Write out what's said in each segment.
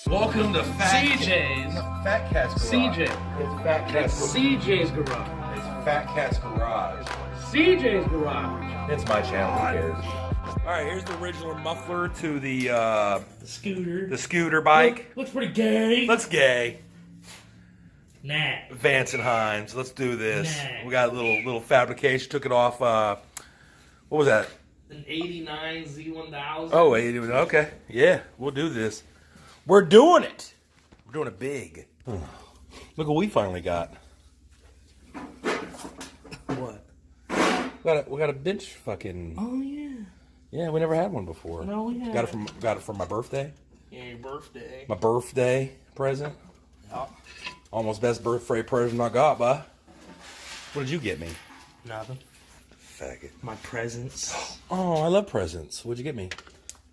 Welcome to CJ's. FatKat's Garage. CJ. It's FatKat's. CJ's Garage. It's FatKat's Garage. CJ's Garage. It's my channel. Who cares? All right, here's the original muffler to the Scooter. scooter bike. Looks pretty gay. Let's gay. Nah. Vance and Hines. Let's do this. Nah. We got a little fabrication. Took it off. What was that? An 89 Z1000. Oh, 80. Okay. Yeah, we'll do this. We're doing it. We're doing it big. Look what we finally got. What? We got a bench fucking. Oh yeah. Yeah, we never had one before. No, we haven't. Got it for my birthday. Yeah, your birthday. My birthday present. Oh, Almost best birthday present I got, bud. What did you get me? nothing. Faggot. My presents. Oh, I love presents. What'd you get me?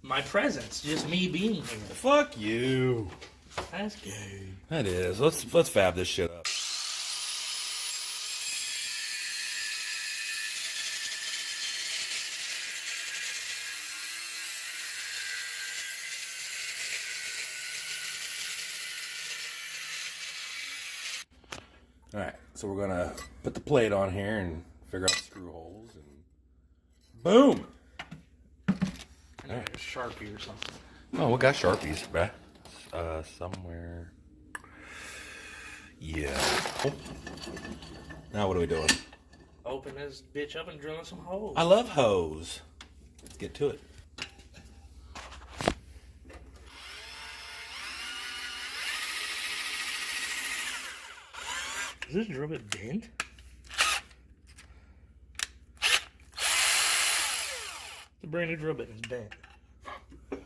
My presents. Just me being here. Fuck you. That's gay. That is. Let's fab this shit up. All right, so we're gonna put the plate on here and figure out the screw holes and boom. I need a Sharpie or something. Oh, we got Sharpies, bruh. Somewhere. Yeah. Now what are we doing? Open this bitch up and drilling some holes. I love hose. Let's get to it. Is this drill bit bent? The brand new drill bit is bent. The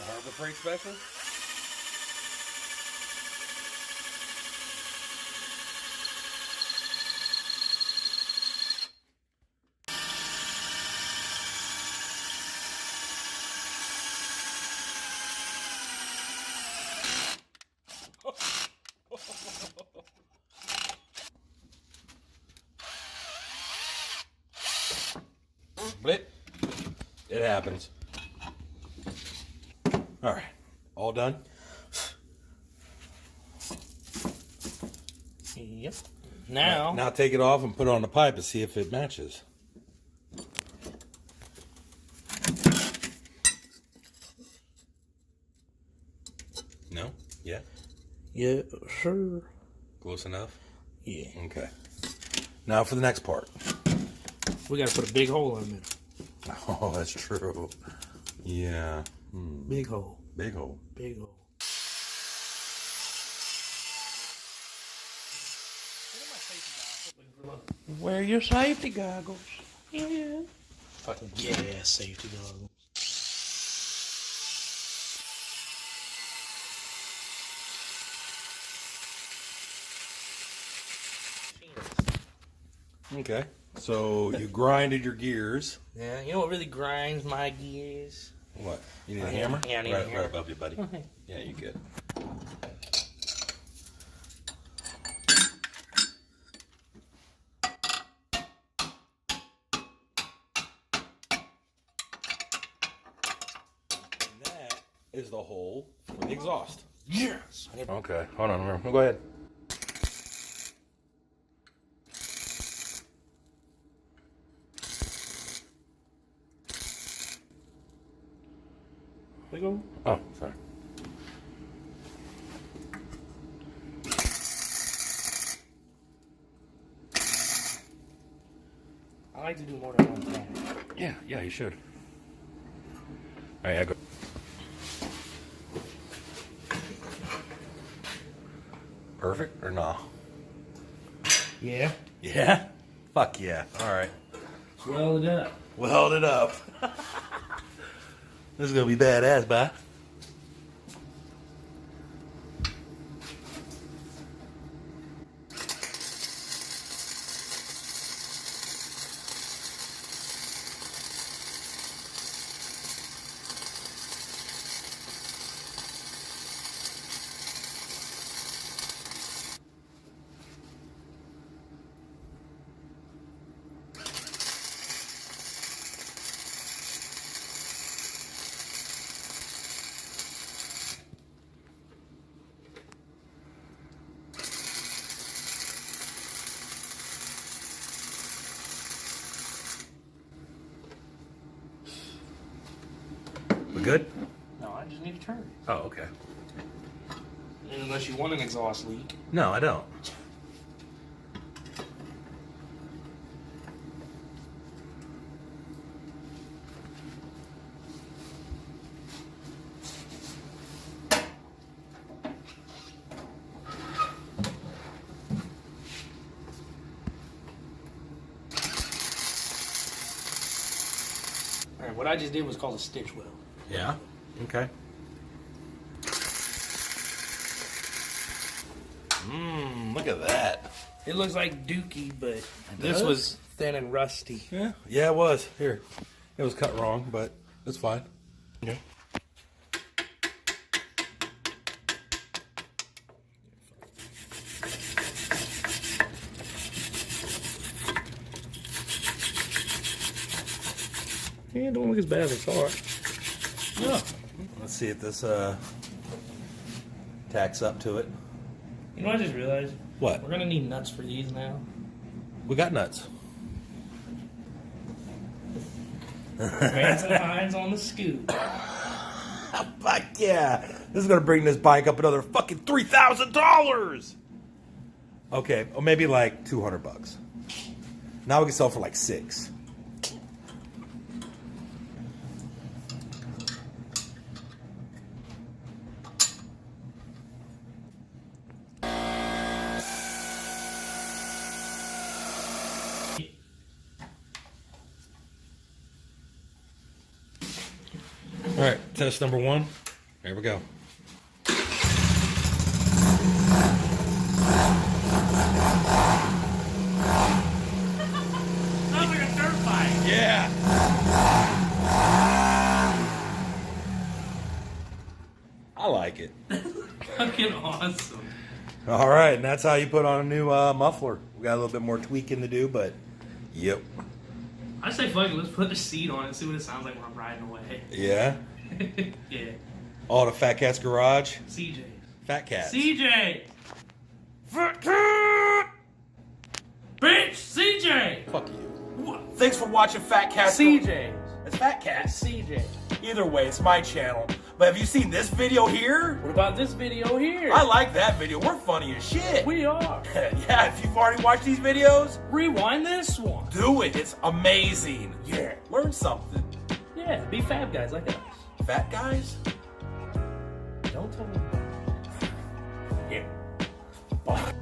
Harbor Freight Special? Blip. It happens. All right. All done? Yep. Now. Now take it off and put it on the pipe and see if it matches. No? Yeah? Yeah, sure. Close enough? Yeah. Okay. Now for the next part. We gotta put a big hole in the middle. Oh, that's true. Yeah. Big hole. Big hole. Big hole. Wear your safety goggles. Yeah. Fucking yeah, safety goggles. Okay. So you grinded your gears. Yeah, you know what really grinds my gears? What? You need a hammer? Yeah, I need a hammer. Right above you, buddy. Okay. Yeah, you good. And that is the hole for the exhaust. Yes. Okay, hold on. Go ahead. Big hole. Oh, sorry. I like to do more than one thing. Yeah, you should. All right, I go. Perfect or no? Yeah. Yeah? Fuck yeah. All right. Weld it up. Weld it up. This is going to be badass, bye. good? No, I just need to turn it. Oh, okay. Unless you want an exhaust leak. No, I don't. Alright, what I just did was called a stitch weld. Yeah? Okay. Look at that. It looks like Dookie, but this does? was thin and rusty. Yeah. Yeah, it was. Here. It was cut wrong, but it's fine. Okay. Yeah, it don't look as bad as I thought. Yeah. Let's see if this tacks up to it. You know what I just realized? What? We're gonna need nuts for these now. We got nuts. Vance Hines on the scoop. Fuck yeah. This is going to bring this bike up another fucking $3,000. Okay, or maybe like $200. Now we can sell for like $6. All right, test number 1. Here we go. Sounds like a dirt bike. Yeah. I like it. Fucking awesome. All right, and that's how you put on a new muffler. We got a little bit more tweaking to do, but yep. I say fuck it, let's put the seat on it and see what it sounds like when I'm riding away. Yeah. Yeah. Oh, the Fat Cat's Garage. CJ. Fat Cat. CJ! Fat Cat! Bitch! CJ! Fuck you. What? Thanks for watching Fat Cat. CJ. It's Fat Cat. CJ. Either way, it's my channel. But have you seen this video here? What about this video here? I like that video. We're funny as shit. We are. Yeah, if you've already watched these videos, Rewind this one. do it. It's amazing. Yeah, learn something. Yeah, be fab guys like us. Fat guys? Don't tell me. Yeah. Bye.